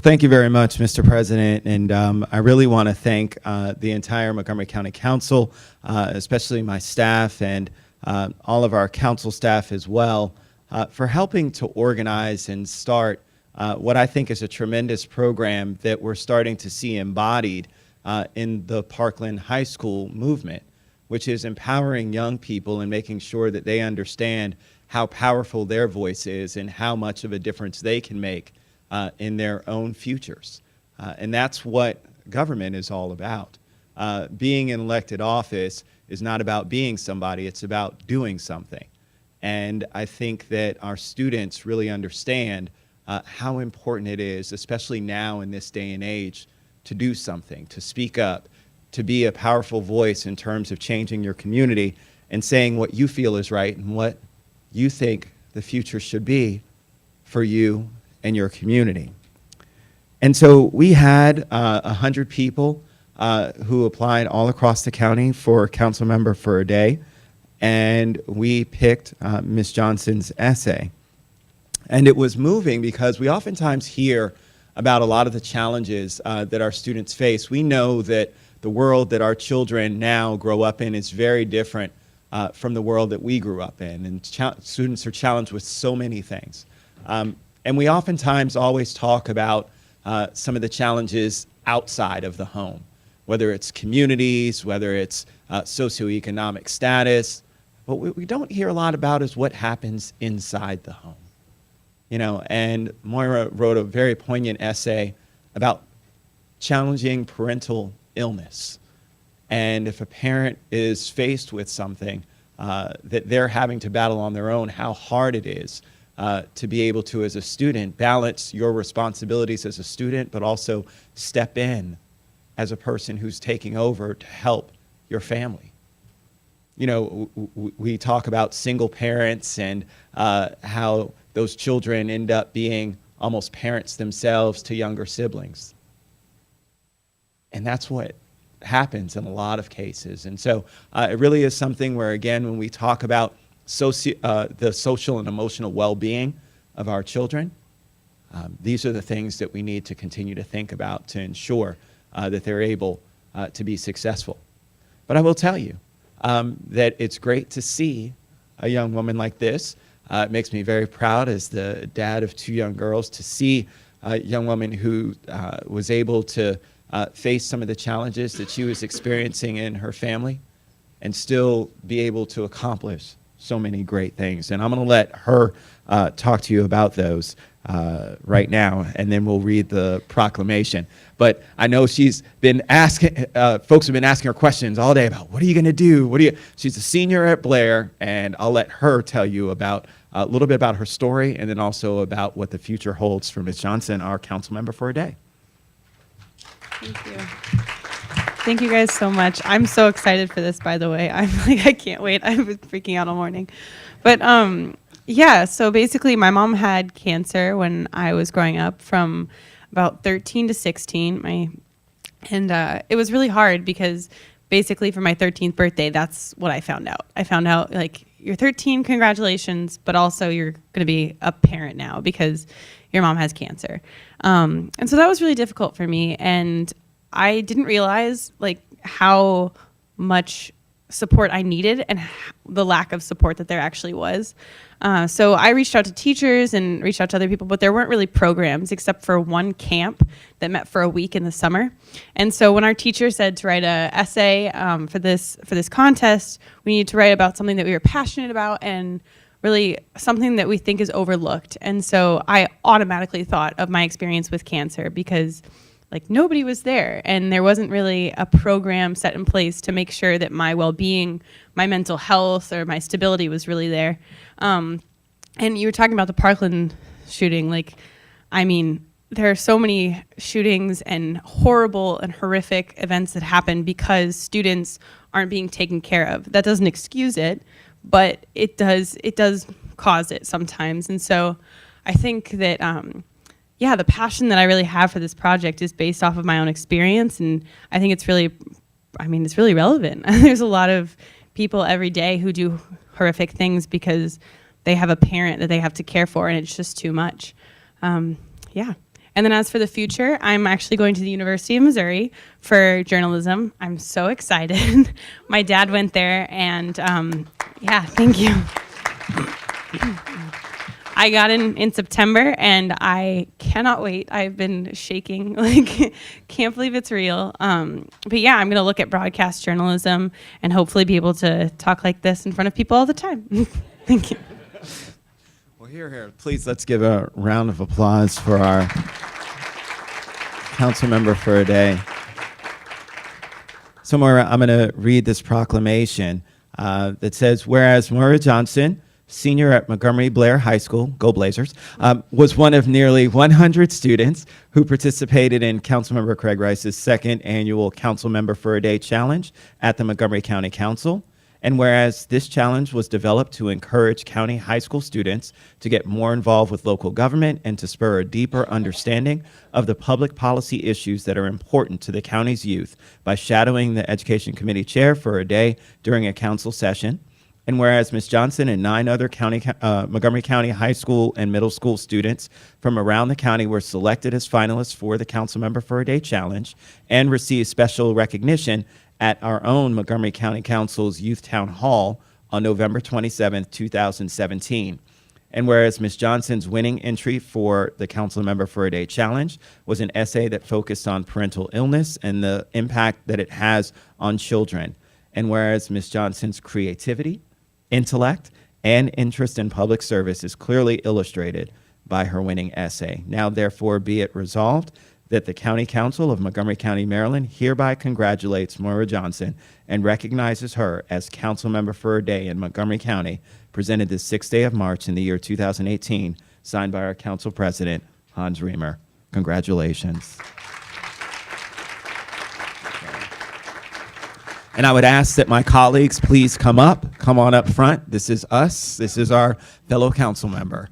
Well, thank you very much, Mr. President, and I really want to thank the entire Montgomery County Council, especially my staff and all of our council staff as well, for helping to organize and start what I think is a tremendous program that we're starting to see embodied in the Parkland High School movement, which is empowering young people and making sure that they understand how powerful their voice is and how much of a difference they can make in their own futures. And that's what government is all about. Being in elected office is not about being somebody, it's about doing something. And I think that our students really understand how important it is, especially now in this day and age, to do something, to speak up, to be a powerful voice in terms of changing your community and saying what you feel is right and what you think the future should be for you and your community. And so we had 100 people who applied all across the county for council member for a day, and we picked Ms. Johnson's essay. And it was moving because we oftentimes hear about a lot of the challenges that our students face. We know that the world that our children now grow up in is very different from the world that we grew up in, and students are challenged with so many things. And we oftentimes always talk about some of the challenges outside of the home, whether it's communities, whether it's socioeconomic status. What we don't hear a lot about is what happens inside the home. You know, and Moira wrote a very poignant essay about challenging parental illness. And if a parent is faced with something that they're having to battle on their own, how hard it is to be able to, as a student, balance your responsibilities as a student, but also step in as a person who's taking over to help your family. You know, we talk about single parents and how those children end up being almost parents themselves to younger siblings. And that's what happens in a lot of cases. And so it really is something where, again, when we talk about the social and emotional well-being of our children, these are the things that we need to continue to think about to ensure that they're able to be successful. But I will tell you that it's great to see a young woman like this. It makes me very proud as the dad of 2 young girls to see a young woman who was able to face some of the challenges that she was experiencing in her family and still be able to accomplish so many great things. And I'm going to let her talk to you about those right now, and then we'll read the proclamation. But I know she's been asking, folks have been asking her questions all day about what are you going to do? She's a senior at Blair, and I'll let her tell you about a little bit about her story and then also about what the future holds for Ms. Johnson, our council member for a day. Thank you. Thank you guys so much. I'm so excited for this, by the way. I'm like, I can't wait. I've been freaking out all morning. But yeah, so basically my mom had cancer when I was growing up from about 13 to 16. And it was really hard because basically for my 13th birthday, that's what I found out. I found out, like, you're 13, congratulations, but also you're going to be a parent now because your mom has cancer. And so that was really difficult for me. And I didn't realize, like, how much support I needed and the lack of support that there actually was. So I reached out to teachers and reached out to other people, but there weren't really programs except for one camp that met for a week in the summer. And so when our teacher said to write an essay for this contest, we needed to write about something that we were passionate about and really something that we think is overlooked. And so I automatically thought of my experience with cancer because, like, nobody was there and there wasn't really a program set in place to make sure that my well-being, my mental health, or my stability was really there. And you were talking about the Parkland shooting. Like, I mean, there are so many shootings and horrible and horrific events that happen because students aren't being taken care of. That doesn't excuse it, but it does cause it sometimes. And so I think that, yeah, the passion that I really have for this project is based off of my own experience. And I think it's really relevant. There's a lot of people every day who do horrific things because they have a parent that they have to care for and it's just too much. Yeah. And then as for the future, I'm actually going to the University of Missouri for journalism. I'm so excited. My dad went there, and yeah, thank you. I got in September, and I cannot wait. I've been shaking, like, can't believe it's real. But yeah, I'm going to look at broadcast journalism and hopefully be able to talk like this in front of people all the time. Thank you. Well, here. Please, let's give a round of applause for our council member for a day. So, Moira, I'm going to read this proclamation that says, whereas Moira Johnson, senior at Montgomery Blair High School, go Blazers, was one of nearly 100 students who participated in Councilmember Craig Rice's second annual Council Member for a Day challenge at the Montgomery County Council. And whereas this challenge was developed to encourage county high school students to get more involved with local government and to spur a deeper understanding of the public policy issues that are important to the county's youth by shadowing the Education Committee chair for a day during a council session. And whereas Ms. Johnson and 9 other Montgomery County high school and middle school students from around the county were selected as finalists for the Council Member for a Day challenge and received special recognition at our own Montgomery County Council's Youth Town Hall on November 27, 2017. And whereas Ms. Johnson's winning entry for the Council Member for a Day challenge was an essay that focused on parental illness and the impact that it has on children. And whereas Ms. Johnson's creativity, intellect, and interest in public service is clearly illustrated by her winning essay. Now, therefore, be it resolved that the County Council of Montgomery County, Maryland hereby congratulates Moira Johnson and recognizes her as Council Member for a Day in Montgomery County, presented this 6th day of March in the year 2018, signed by our Council President, Hans Remer. Congratulations. And I would ask that my colleagues please come on up front. This is us. This is our fellow council member.